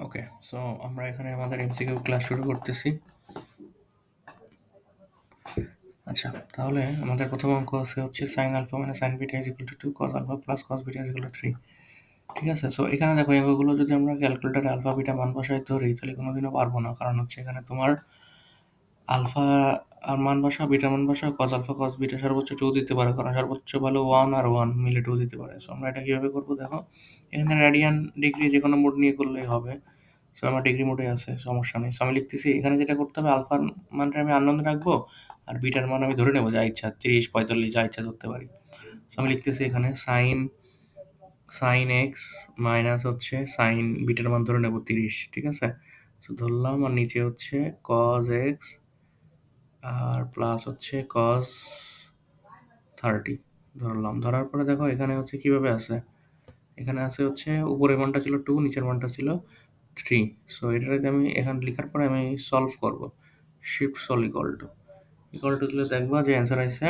ওকে, so আমরা এখানে আমাদের এমসিকিউ ক্লাস শুরু করতেছি। আচ্ছা, তাহলে আমাদের প্রথম অঙ্ক আছে হচ্ছে sin alpha minus sin beta is equal to 2 cos alpha plus cos beta is equal to 3। ঠিক আছে? সো এখানে দেখো এই অঙ্কগুলো যদি আমরা ক্যালকুলেটরে আলফা বিটা মান বসাই ধরি তাহলে কোনোদিনও পারবো না, কারণ হচ্ছে এখানে তোমার আলফা আর মান বসাও, বিটা মান বসাও, cos আলফা cos বিটা সর্বোচ্চ 2 দিতে পারে, কারণ সর্বোচ্চ ভালো 1 আর 1 মিলে 2 দিতে পারে। সো আমরা এটা কিভাবে করবো দেখো, এখানে রেডিয়ান ডিগ্রি যে কোনো মোড নিয়ে করলেই হবে। সো আমার ডিগ্রি মোডে আছে, সমস্যা নেই। সো আমি লিখতেছি এখানে যেটা করতে হবে, আলফার মানটা আমি আননোন রাখবো আর বিটার মান আমি ধরে নেবো যা ইচ্ছা, 30 45 যা ইচ্ছা ধরতে পারি। সো আমি লিখতেছি এখানে সাইন এক্স মাইনাস হচ্ছে সাইন বিটার মান ধরে নেবো 30, ঠিক আছে? সো ধরলাম, আর নিচে হচ্ছে কজ এক্স আর প্লাস হচ্ছে কজ 30 ধরলাম। ধরার পরে দেখো এখানে হচ্ছে কিভাবে আছে, এখানে আছে হচ্ছে উপরের মানটা ছিল 2, নিচের মানটা ছিল 3। সো এটাতে আমি এখানে লেখার পরে আমি সলভ করব। শিফট সল ইকুয়াল টু দিলে দেখবা যে অ্যান্সার আসছে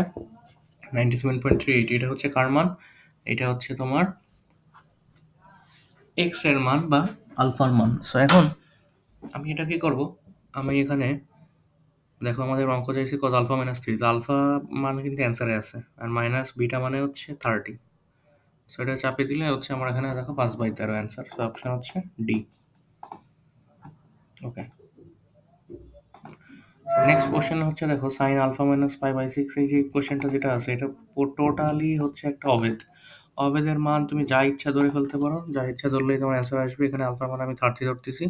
97.38। এটা হচ্ছে কার মান? এটা হচ্ছে তোমার এক্স এর মান বা আলফার মান। সো এখন আমি এটা কি করব, আমি এখানে দেখো আমাদের অঙ্ক চাইছে কজ আলফা মাইনাস 3, তো আলফা মানে কিন্তু অ্যান্সারে আছে, আর মাইনাস বিটা মানে হচ্ছে 30। সো এটা চাপে দিলে হচ্ছে আমার এখানে দেখো 5/13 অ্যান্সার। সো অপশন হচ্ছে ডি। ওকে, নেক্সট কোশ্চেন হচ্ছে দেখো sine alpha minus pi by 6। এই যে কোশ্চেনটা যেটা আছে এটা টোটালি হচ্ছে একটা অভেদ। অভেদের মান তুমি যা ইচ্ছা ধরে ফেলতে পারো, যা ইচ্ছা ধরলেই তোমার অ্যান্সার আসবে। এখানে আলফার মান আমি 30 ধরতেছি।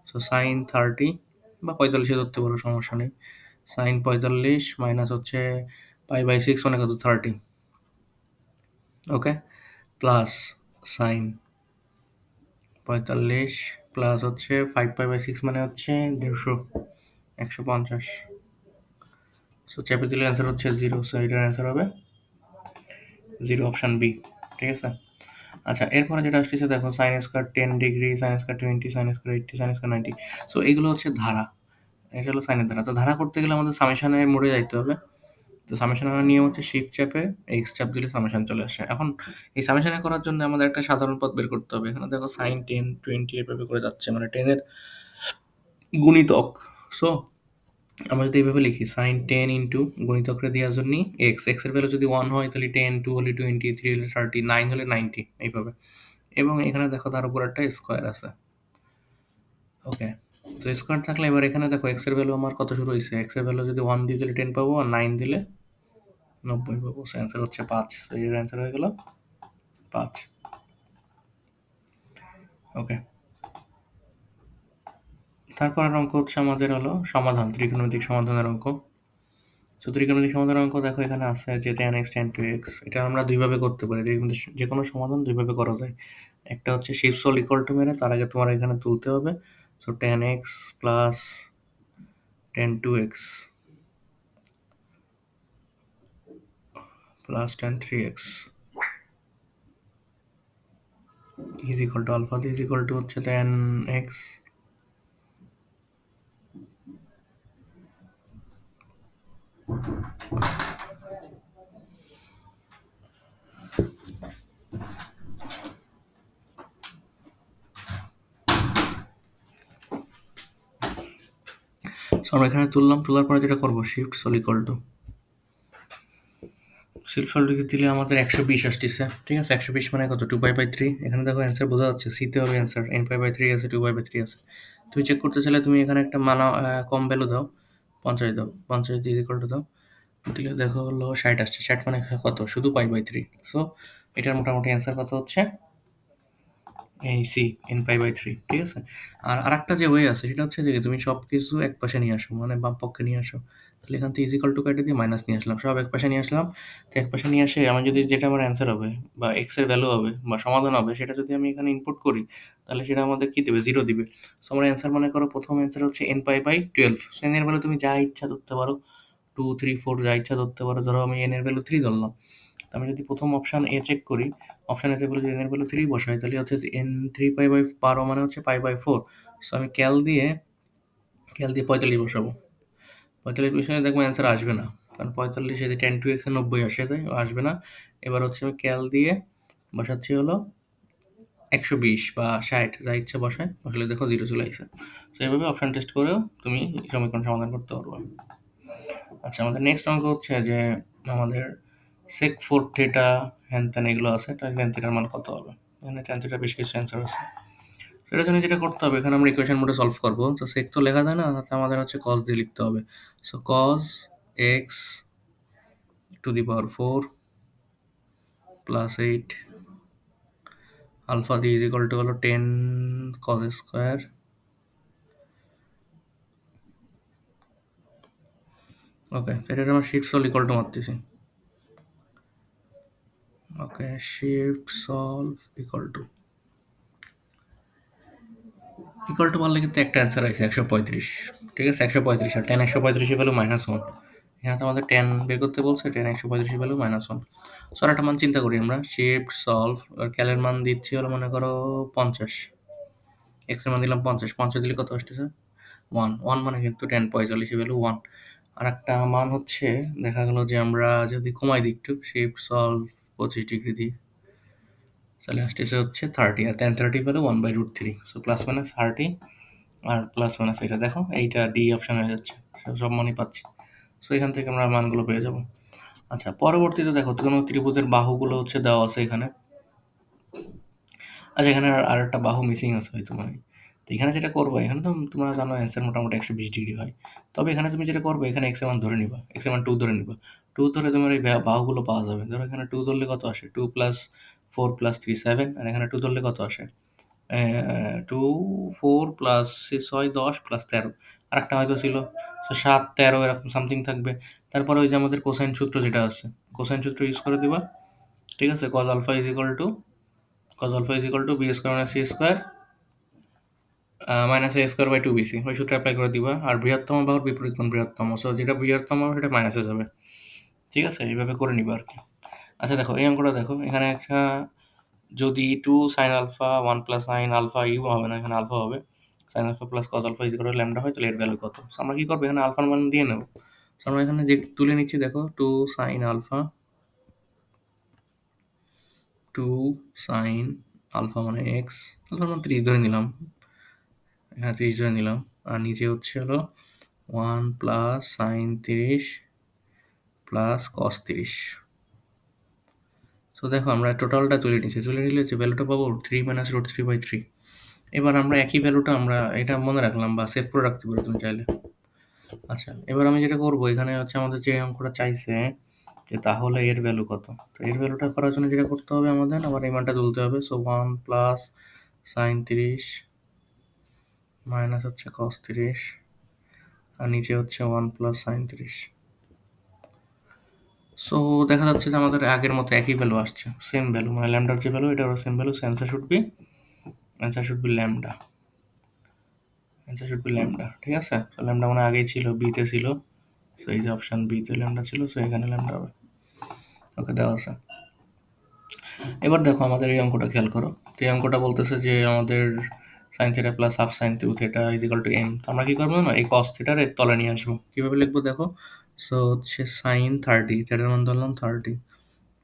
সো সাইন 30 বা 45 ধরতে পারো, সমস্যা নেই। সাইন 45 মাইনাস হচ্ছে পাই বাই 6 মানে কত, 30। ওকে, প্লাস সাইন 45 প্লাস হচ্ছে 5 পাই বাই 6 মানে হচ্ছে 150, 150। সো চেপে দিলে অ্যান্সার হচ্ছে 0। সো এটার অ্যান্সার হবে 0, অপশন বি। ঠিক আছে? আচ্ছা, এরপরে যেটা আসতেছে দেখো sine square 10 degree, sine square 20, sine square 80, sine square 90। So এগুলো হচ্ছে ধারা, এটা হলো সাইনের ধারা। তো ধারা করতে গেলে আমাদের সামেশনের মোডে যাইতে হবে। তো সামেশনের নিয়ম হচ্ছে শিফট চাপে এক্স চাপ দিলে সামেশন চলে আসে। এখন এই সামেশনে করার জন্য আমাদের একটা সাধারণ পথ বের করতে হবে। এখানে দেখো সাইন 10 20 এভাবে করে যাচ্ছে, মানে 10 এর গুণিতক। সো আমরা যদি এইভাবে লিখি সাইন 10 ইন্টু গুণিতকরে দেওয়ার জন্য এক্স, এক্স এর ভ্যালু যদি 1 হয় তাহলে 10, 2 হলে 20, 3 হলে 30, 9 হলে 90, এইভাবে। এবং এখানে দেখো তার উপর একটা স্কোয়ার আছে। ওকে, তো স্কোয়ার থাকলে এবার এখানে দেখো এক্স এর ভ্যালু আমার কত শুরু হয়েছে, এক্স এর ভ্যালু যদি 1 দিয়ে দিলে 10 পাবো, আর 9 দিলে 90 পাবো। সো অ্যান্সার হচ্ছে 5। তো এর অ্যান্সার হয়ে গেল 5। ওকে, তারপরের অঙ্ক হচ্ছে আমাদের হলো সমাধান, ত্রিকোণমিতিক সমাধানের অঙ্ক। সো ত্রিকোণমিতিক সমাধানের অঙ্ক দেখো এখানে আছে যে tan x tan 2x। এটা আমরা দুইভাবে করতে পারি, যে কোনো সমাধান দুইভাবে করা যায়। একটা হচ্ছে শিফট সল ইকুয়াল টু মেরে তার আগে তোমার এখানে তুলতে হবে। সো tan x plus tan 2x plus tan 3x is equal to alpha is equal to হচ্ছে tan x সো আমরা এখানে তুললাম, তোলার পরে যেটা করবো shift solve equal to shift দিলে আমাদের 120 আসতেছে। ঠিক আছে, 120 মানে কত, 2 পাই বাই 3। এখানে দেখো অ্যান্সার বোঝা যাচ্ছে, সিতে হবে অ্যান্সার, n পাই বাই 3 আছে, 2 পাই বাই 3 আছে। তুমি চেক করতে চাইলে তুমি এখানে একটা মানা কম ভ্যালু দাও, 50 দাও, 50 ইজ ইকুয়াল টু দাও, দিলে দেখো হলো 60 আসছে। 60 মানে কত, শুধু পাই বাই 3। সো এটার মোটামুটি অ্যান্সার কত হচ্ছে এই সি, n পাই বাই 3। ঠিক আছে, আর আরেকটা যে ওয়ে আছে সেটা হচ্ছে যে তুমি সব কিছু এক পাশে নিয়ে আসো, মানে বাম পক্ষে নিয়ে আসো। তাহলে এখান থেকে ইজিক্যাল টু কেটে দিয়ে মাইনাস নিয়ে আসলাম, সব এক পাশে নিয়ে আসলাম। তো এক পাশে নিয়ে আসে আমি যদি যেটা আমার অ্যান্সার হবে বা এক্স এর ভ্যালু হবে বা সমাধান হবে সেটা যদি আমি এখানে ইনপুট করি তাহলে সেটা আমাদের কি দেবে, 0 দিবে। সো আমার অ্যান্সার মনে করো প্রথম অ্যান্সার হচ্ছে n pi by 12। So N এর ভ্যালু তুমি যা ইচ্ছা ধরতে পারো, 2 3 4 যা ইচ্ছা ধরতে পারো। ধরো আমি এন এর ভ্যালু 3 ধরলাম। তো আমি যদি প্রথম অপশন এ চেক করি, অপশন এতে বলে যদি এন এর ভ্যালু 3 বসাই তাহলে হচ্ছে এন 3 পাই বাই 12 মানে হচ্ছে পাই বাই 4। সো আমি ক্যাল দিয়ে 45 বসাবো। 45 বসালে দেখবো অ্যান্সার আসবে না, কারণ 45 যদি 10 2 x 90 আসে যায়, আসবে না। এবার হচ্ছে আমি ক্যাল দিয়ে বসাচ্ছি হলো 120 বা 60 যা ইচ্ছা বসলে দেখো 0 চলে আসছে। তো এইভাবে অপশন টেস্ট করেও তুমি সমীকরণ সমাধান করতে পারবে। আচ্ছা, আমাদের নেক্সট অঙ্ক হচ্ছে যে আমাদের sec 4 থিটা হ্যান ত্যান এগুলো আছে, tan থিটার মান কত হবে? এখানে tan থিটার বেশ কিছু অ্যান্সার আছে। সেটার জন্য যেটা করতে হবে, এখানে আমরা ইকুয়েশন মোডে সলভ করব। তো sec তো লেখা যায় না, তাতে আমাদের হচ্ছে cos দিয়ে লিখতে হবে। So cos x to the power 4 plus 8 alpha d is equal to হলো 10 cos স্কয়ার। ওকে, এটা আমরা শিফট সলভ ইকুয়াল টু মারতেছি। Okay, shift solve equal to মারলে কিন্তু একটা অ্যান্সার আছে 135। ঠিক আছে, 135 আর 10 135 ভ্যালু -1। এখানে তো আমাদের 10 বের করতে বলছে, 10 135 ভ্যালু -1। সো একটা মান চিন্তা করি আমরা, শিফট সলভ আর ক্যালের মান দিচ্ছি হলো মনে করো 50, এক্স এর মান দিলাম 50, 50 দিলে কত আসতেছে 1, 1 মানে কিন্তু 10 45 ভ্যালু 1। আর একটা মান হচ্ছে দেখা গেল যে আমরা যদি কমাই দিই একটু, শিফট সলভ 25 ডিগ্রি দিই, তাহলে আসতেছে হচ্ছে 30, আর tan 30 value 1/√3। So plus minus 30 আর প্লাস মাইনাস এটা দেখো, এইটা ডি অপশন হয়ে যাচ্ছে, সব মানই পাচ্ছি। সো এখান থেকে আমরা মানগুলো পেয়ে যাব। আচ্ছা, পরবর্তীতে দেখো কোনো ত্রিভুজের বাহুগুলো হচ্ছে দেওয়া আছে এখানে। আচ্ছা, এখানে আর একটা বাহু মিসিং আছে হয়তো মানে। তো এখানে যেটা করবো, এখানে তো তোমরা জানো অ্যান্সার মোটামুটি 120 ডিগ্রি হয়। তবে এখানে তুমি যেটা করবে, এখানে এক্স এর মান ধরে নিবা, এক্স এর মান 2 ধরে নিবা। 2 ধরে তোমার এই বাহুগুলো পাওয়া যাবে। ধরো এখানে 2 ধরলে কত আসে, 2 প্লাস 4 প্লাস 3 7, আর এখানে 2 ধরলে কত আসে 2 4 প্লাস 6 10 প্লাস 13, আরেকটা হয়তো ছিল। সো 7 13 এরকম সামথিং থাকবে। তারপরে ওই যে আমাদের কোসাইন সূত্র যেটা আছে, কোসাইন সূত্র ইউজ করে দিবা। ঠিক আছে, cos alpha is equal to B square minus C square minus A square by 2bc, ওই সূত্র অ্যাপ্লাই করে দিবা। আর বৃহত্তম বাহুর বিপরীত কোণ বৃহত্তম, সো যেটা বৃহত্তম হবে সেটা মাইনাসে যাবে। ঠিক আছে, এইভাবে করে নিবা আর কি। আচ্ছা দেখো, এই অঙ্কটা দেখো, এখানে একটা যদি 2 sine alpha 1 plus sine alpha ইউ হবে না, এখানে আলফা হবে, sine alpha plus cos alpha is equal to lambda হয়, তাহলে এর ভ্যালু কত? So আমরা কি করবো, এখানে আলফার মান দিয়ে নেব। So আমরা এখানে যে তুলে নিচ্ছি দেখো, 2 সাইন আলফা মানে এক্স, আলফার মান 30 ধরে নিলাম, হ্যাঁ 30 ধরে নিলাম। আর নিচে হচ্ছে হলো 1 plus sign 30 plus cos 30। So দেখো আমরা টোটালটা তুলে নিলে যে ভ্যালুটা পাবো 3 মাইনাস রুট 3/3। এবার আমরা একই ভ্যালুটা আমরা এটা মনে রাখলাম বা সেভ করে রাখতে পারো তুমি চাইলে। আচ্ছা, এবার আমি যেটা করবো, এখানে হচ্ছে আমাদের যে অঙ্কটা চাইছে যে তাহলে এর ভ্যালু কত। তো এর ভ্যালুটা করার জন্য যেটা করতে হবে, আমাদের আবার এই মানটা তুলতে হবে। সো 1 প্লাস সাইন 30 মাইনাস হচ্ছে কস 30, আর নিচে হচ্ছে 1 প্লাস সাইন 30। সো দেখা যাচ্ছে যে আমাদের আগের মতো একই ভ্যালু আসছে, সেম ভ্যালু, মানে ল্যামডার যে ভ্যালু এটারও same value. Answer should B lambda, ঠিক আছে। তো ল্যামডা মানে আগেই ছিল, বিতে ছিল। সো এই যে অপশন বিতে ল্যামডা ছিল, সো এখানে ল্যামডা হবে। ওকে, দেওয়া আছে। এবার দেখো আমাদের এই অঙ্কটা খেয়াল করো। তো এই অঙ্কটা বলতেছে যে আমাদের sine theta plus half sine 2 theta is equal to M. তো আমরা কি করবো না, এই কস থিটার এর তলে নিয়ে আসবো। কিভাবে লিখবো দেখো, সো হচ্ছে সাইন 30, থিটার মান ধরলাম 30,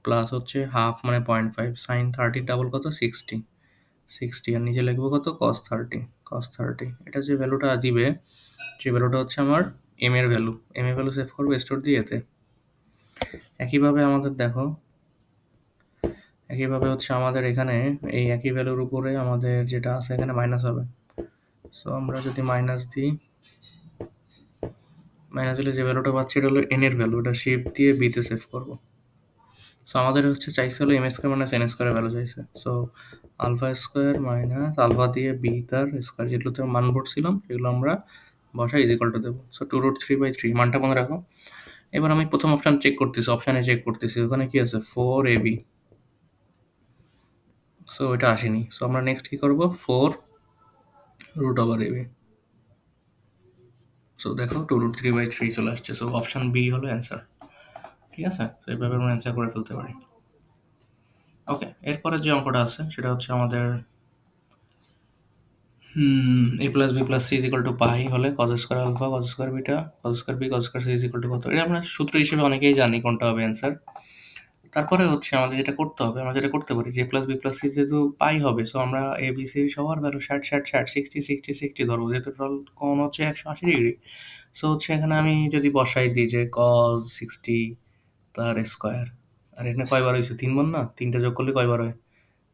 প্লাস হচ্ছে হাফ মানে 0.5, সাইন 30 ডাবল কত 60, আর নিচে লিখবো কত cos 30। এটা যে ভ্যালুটা দিবে, যে ভ্যালুটা হচ্ছে আমার এম এর ভ্যালু সেভ করবো স্টোর দিয়ে এতে। একইভাবে আমাদের দেখো, একইভাবে হচ্ছে আমাদের এখানে এই একই ভ্যালুর উপরে আমাদের যেটা আছে এখানে মাইনাস হবে। সো আমরা যদি মাইনাস দিলে যে ভ্যালুটা পাচ্ছি এটা হলো এন এর ভ্যালু, এটা শিফট দিয়ে বিতে সেভ করবো। সো আমাদের হচ্ছে চাইছে হলো এম স্কোয়ার মাইনাস এন স্কোয়ারের ভ্যালু চাইছে। So alpha square minus alpha দিয়ে বি তার স্কোয়ার, যেগুলোতে মান বসছিলাম সেগুলো আমরা বসা ইজ ইকুয়াল টু দেবো। সো 2√3/3 মানটা মনে রাখো। এবার আমি প্রথম অপশন চেক করতেছি, ওখানে কি আছে 4ab। সো এটা আসেনি। সো আমরা নেক্সট কি করবো, 4√ab। সো দেখো 2√3/3 চলে আসছে। সো অপশন বি হলো অ্যান্সার। ঠিক আছে, তো এইভাবে আমরা অ্যান্সার করে ফেলতে পারি। ওকে, এরপরে যে অঙ্কটা আছে সেটা হচ্ছে আমাদের a plus B plus C is equal to pi হলে cos square alpha cos square beta cos square B cos square C is equal to কত। এটা আমরা সূত্র হিসেবে অনেকেই জানি কোনটা হবে অ্যান্সার। তারপরে হচ্ছে আমাদের যেটা করতে হবে, আমরা যেটা করতে পারি যে প্লাস বি প্লাস সি যেহেতু পাই হবে, সো আমরা এ বি সি সবার ভ্যালু 60 60 60 60 60 ধরবো, যেহেতু টোটাল কোণ হচ্ছে 180 ডিগ্রি। সো হচ্ছে এখানে আমি যদি বসাই দিই যে cos 60 তার স্কোয়ার, আর এখানে কয়বার হয়েছে, 3 বার না, 3টা যোগ করলে কয়বার হয়,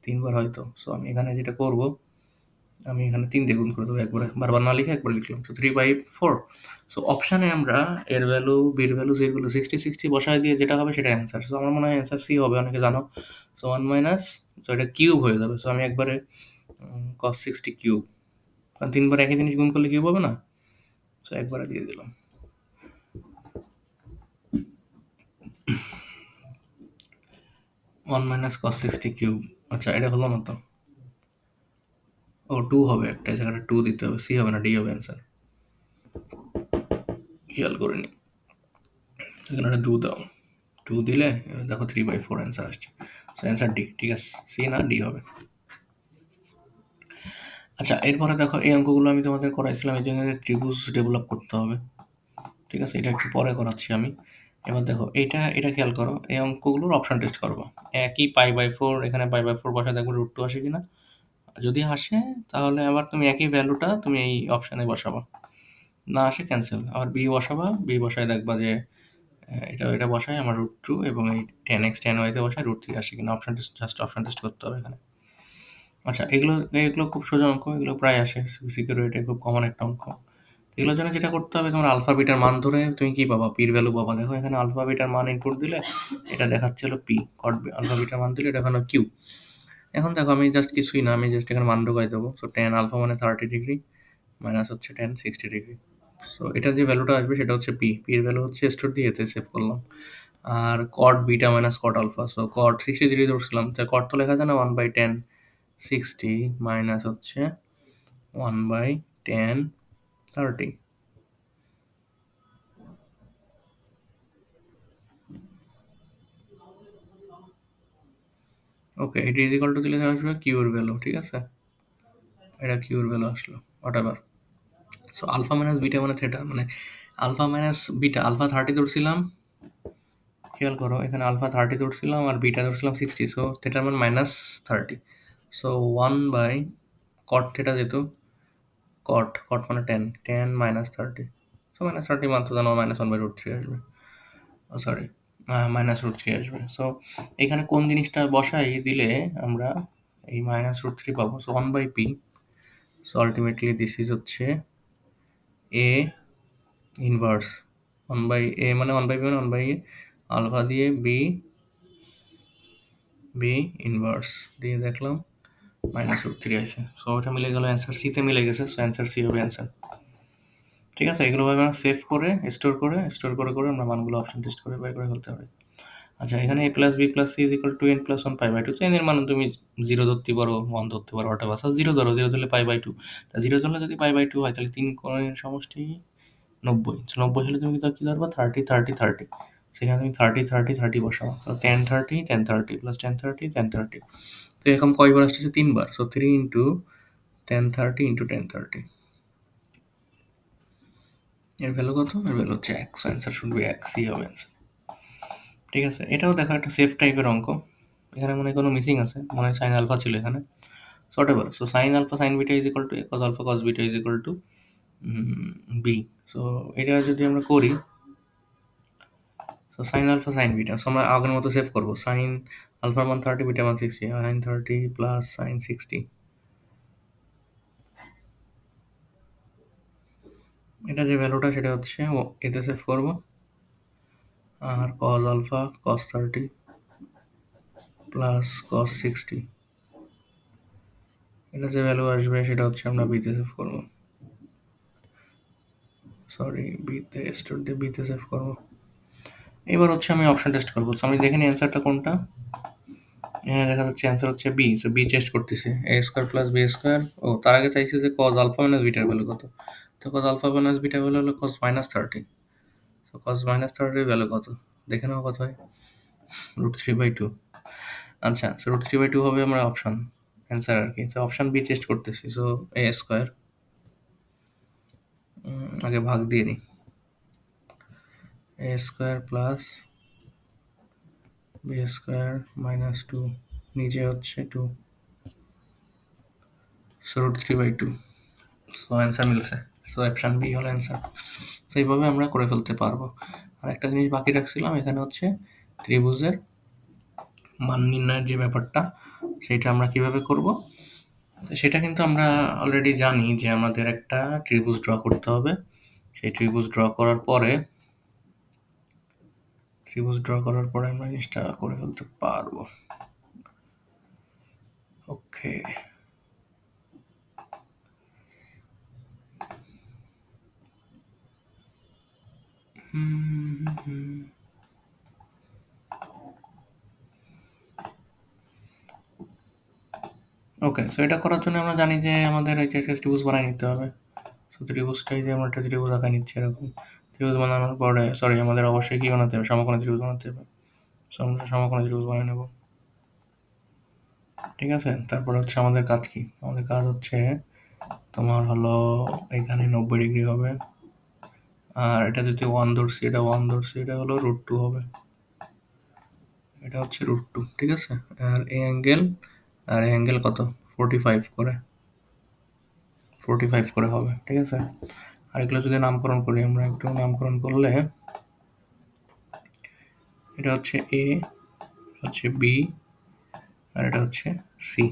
3 বার হয়তো। সো আমি এখানে যেটা করব, আমি এখানে 3 দিয়ে গুণ করে দেবো একবারে, বারবার না লিখে একবার লিখলাম। তো 3/4। সো অপশানে আমরা এর ভ্যালু, বির ভ্যালু, সির ভ্যালু 60 60 বসায় দিয়ে যেটা হবে সেটা অ্যান্সার। সো আমার মনে হয় অ্যান্সার সি হবে, অনেকে জানো। সো 1 মাইনাস, সো এটা কিউব হয়ে যাবে। সো আমি একবারে cos 60 কিউব, কারণ 3 বার একই জিনিস গুণ করলে কিউব হবে না। সো একবারে দিয়ে দিলাম 1 মাইনাস cos 60 কিউব। আচ্ছা, এটা হলো না তো, ও 2 হবে, একটা জায়গাটা 2 দিতে হবে, সি হবে না, ডি হবে অ্যান্সার। খেয়াল করে নি, এখানে একটা 2 দাও, 2 দিলে দেখো 3/4 অ্যান্সার আসছে। সো অ্যান্সার ডি, ঠিক আছে, সি না ডি হবে। আচ্ছা, এরপরে দেখো এই অঙ্কগুলো আমি তোমাদের করাইছিলাম, এই জন্য ত্রিভুজ ডেভেলপ করতে হবে। ঠিক আছে, এটা একটু পরে করাচ্ছি আমি। এবার দেখো এটা খেয়াল করো, এই অঙ্কগুলোর অপশন টেস্ট করবো। একই π/4, এখানে π/4 বসা দেখবো √2 আসে কিনা। যদি আসে তাহলে আবার তুমি একই ভ্যালুটা তুমি এই অপশানে বসাবা, না আসে ক্যান্সেল। আবার বি বসাবা, বি বসায় দেখবা যে এটা বসায় আমার √2, এবং এই 10x 10y তে বসায় √3 আসে কিনা। Option test, just option test করতে হবে এখানে। আচ্ছা, এগুলো এগুলো খুব সোজা অঙ্ক, এগুলো প্রায় আসে, সিকিউরিটি খুব কমন একটা অঙ্ক। এগুলোর জন্য যেটা করতে হবে, তোমার আলফা বিটার মান ধরে তুমি কি পাবা, পির ভ্যালু পাবা। দেখো এখানে আলফা বিটার মান ইনপুট দিলে এটা দেখাচ্ছে হলো পি, কট আলফা বিটার মান দিলে এটা এখানে কিউ। এখন দেখো আমি জাস্ট কিছুই না, আমি জাস্ট এখানে মান ঢোকাই দেবো। সো টেন আলফা মানে 30 ডিগ্রি, মাইনাস হচ্ছে 10 60 ডিগ্রি। সো এটা যে ভ্যালুটা আসবে সেটা হচ্ছে পি, পির ভ্যালু হচ্ছে স্টোর দিয়ে এতে সেভ করলাম। আর cot beta minus cot alpha, so cot 60 degree ধরছিলাম, তো কট তো লেখা যায় না, 1/10 60 মাইনাস হচ্ছে 1/10 30। ওকে, এটা ইজ ইকাল টু দিলে আসবে কিউর ভ্যালু, ঠিক আছে, এটা কিউর ভ্যালু আসলো, whatever. So alpha minus beta মানে থেটা, মানে আলফা মাইনাস বিটা, আলফা 30 ধরছিলাম, খেয়াল করো এখানে আলফা 30 ধরছিলাম আর বিটা ধরছিলাম 60, সো থেটার মান -30। সো 1 কট থেটা যেত, কট কট মানে 10, 10 -30। সো -30 মান তো জানো -1/√3 আসবে, ও সরি, -√3 আসবে। সো এখানে কোন জিনিসটা বসাই দিলে আমরা এই -√3 পাবো। So 1/p, so ultimately this is হচ্ছে এ ইনভার্স 1/a, মানে 1/b মানে 1/a, আলফা দিয়ে বি ইনভার্স দিয়ে দেখলাম -√3 আছে। সো ওটা মিলে গেল, অ্যান্সার সিতে মিলে গেছে। সো অ্যান্সার সি হবে অ্যান্সার। ঠিক আছে, এগুলো ভাবে আমরা সেভ করে স্টোর করে আমরা মানগুলো অপশন টেস্ট করে বের করে ফেলতে হবে। আচ্ছা, এখানে a plus B plus C is equal to n plus 1 π/2। তো n এর মান তুমি 0 ধরতে পারো, 1 ধরতে পারো, অথবা 0 ধরো, 0 ধরলে π/2। তা 0 ধরলে যদি π/2 হয় তাহলে 3 কোণের সমষ্টি 90। 90 হলে তুমি কি ধরবা, 30 30 30। সেখানে তুমি 30 30 30 বসাও। তো 10 30 10 30 প্লাস 10 30 10 30। তো এরকম কয়বার আসতেছে, 3 বার। সো 3 ইন্টু 10 30 ইন্টু 10 30, এর ভ্যালু কত, এর ভ্যালু হচ্ছে 1। So answer should be 1, C হবে অ্যান্সার। ঠিক আছে, এটাও দেখো একটা সেফ টাইপের অঙ্ক। এখানে মনে হয় কোনো মিসিং আছে, মনে হয় সাইন আলফা ছিল এখানে। So whatever, so sine alpha sine beta is equal to A, cos alpha cos beta is equal to B. So এটা যদি আমরা করি, so sine alpha sine beta, so আমরা আগের মতো সেভ করবো। সাইন আলফার মান 30, বিটা মান 60, সাইন 30 প্লাস সাইন 60, এটা যে ভ্যালুটা সেটা হচ্ছে এতে সেভ করবো। আর cos alpha cos 30 plus cos 60, এটা যে ভ্যালু আসবে সেটা হচ্ছে আমরা বিতে সেভ করবো। সরি, বিতে স্টোর দিয়ে বিতে সেভ করবো। এবার হচ্ছে আমি অপশন টেস্ট করবো। তো আমি দেখে নিই অ্যান্সারটা কোনটা। এখানে দেখা যাচ্ছে অ্যান্সার হচ্ছে বি। সো বি টেস্ট করতেছি, A square plus B square. ও তার আগে চাইছে যে কজ আলফা মাইনাস বিটার ভ্যালু কত। তো কজ আলফা মাইনাস বিটার ভ্যালু হলো কজ -30। তো কজ -30 ভ্যালু কত, দেখে নাও কত হয়, √3/2। আচ্ছা, সো √3/2 হবে আমার অপশন অ্যান্সার আর কি। সো অপশন বি টেস্ট করতেছি। সো এ স্কোয়ার, আগে ভাগ দিয়ে নিই, A square plus B square minus 2 নিচে হচ্ছে 2, সো √3/2। সো অ্যান্সার মিলছে। সো অপশন বি হলো অ্যান্সার। তো এইভাবে আমরা করে ফেলতে পারবো। আর একটা জিনিস বাকি রাখছিলাম, এখানে হচ্ছে ত্রিভুজের মান নির্ণয়ের যে ব্যাপারটা, সেটা আমরা কিভাবে করব। তো সেটা কিন্তু আমরা অলরেডি জানি যে আমাদের একটা ত্রিভুজ ড্র করতে হবে। সেই ত্রিভুজ ড্র করার পরে আমরা জিনিসটা করে ফেলতে পারবো। ওকে, ওকে। সো এটা করার জন্য আমরা জানি যে আমাদের এই যে একটা ত্রিভুজ বানিয়ে নিতে হবে। সো ত্রিভুজটাই যে আমরা একটা ত্রিভুজ আঁকা নিচ্ছি এরকম। ত্রিভুজ বানানোর পরে আমাদের অবশ্যই কি বানাতে হবে, সমকোণী ত্রিভুজ বানাতে হবে। সো আমরা সমকোণী ত্রিভুজ বানিয়ে নেব। ঠিক আছে, তারপর হচ্ছে আমাদের কাজ কি? আমাদের কাজ হচ্ছে তোমার হলো এখানে 90 ডিগ্রি হবে, আর এটা যদি 1 ধরছি, এটা 1 ধরছি, এটা হলো √2 হবে। এটা হচ্ছে √2, ঠিক আছে। আর এই অ্যাঙ্গেল কত? 45 করে, 45 করে হবে, ঠিক আছে। আর এগুলো যদি নামকরণ করি, আমরা একটু নামকরণ করলে এটা হচ্ছে এ, হচ্ছে বি, আর এটা হচ্ছে সি।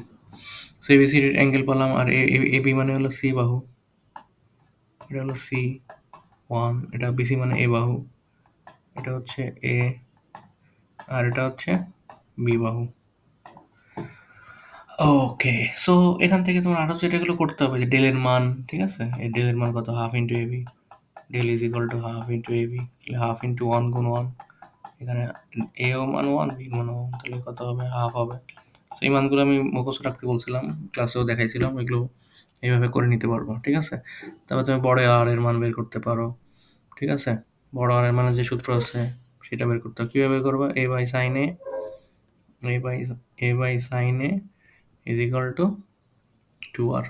সো এবিসির অ্যাঙ্গেল পেলাম, আর এ বি মানে হলো সি বাহু, এটা হলো সি 1, এটা বিসি মানে এ বাহু, এটা হচ্ছে এ, আর এটা হচ্ছে বি বাহু। ওকে, সো এখান থেকে তোমার আরো যেটাগুলো করতে হবে, যে ডেলের মান, ঠিক আছে। এই ডেলের মান কত? Half into A B. Del is equal to half into A B, তাহলে হাফ ইন্টু 1 গুণ 1। এখানে এ ও মান 1, বি মান 1, তাহলে কত হবে? হাফ হবে। সেই মানগুলো আমি মুখস্থ রাখতে বলছিলাম, ক্লাসেও দেখাইছিলাম, এগুলো এইভাবে করে নিতে পারবো, ঠিক আছে। তারপর তুমি বড় আর এর মান বের করতে পারো, ঠিক আছে। বড় আর এর মানের যে সূত্র আছে সেটা বের করতে হবে। কীভাবে বের করবো? A by sine A is equal to 2r।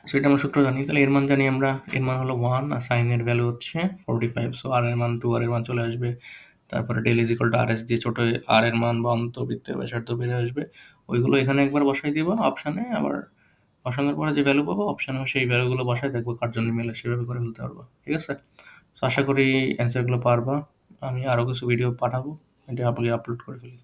So এটা আমরা সূত্র জানি, তাহলে এর মান জানি আমরা, এর মান হলো 1 আর সাইনের ভ্যালু হচ্ছে 45। সো আর এর মান 2r এর মান চলে আসবে। তারপরে del is equal to R S দিয়ে ছোট আর এর মান বা অন্তবৃত্তের ব্যাসার্ধ বেড়ে আসবে, ওইগুলো এখানে একবার বসাই দিব অপশানে, আবার বসানোর পরে যে ভ্যালু পাবো অপশানে সেই ভ্যালুগুলো বসাই দেখবো কার জন্য মিলে, সেভাবে করে ফেলতে পারবো, ঠিক আছে। তো আশা করি অ্যান্সারগুলো পারবা। আমি আরও কিছু ভিডিও পাঠাবো, এটা আপলোড করে ফেলি।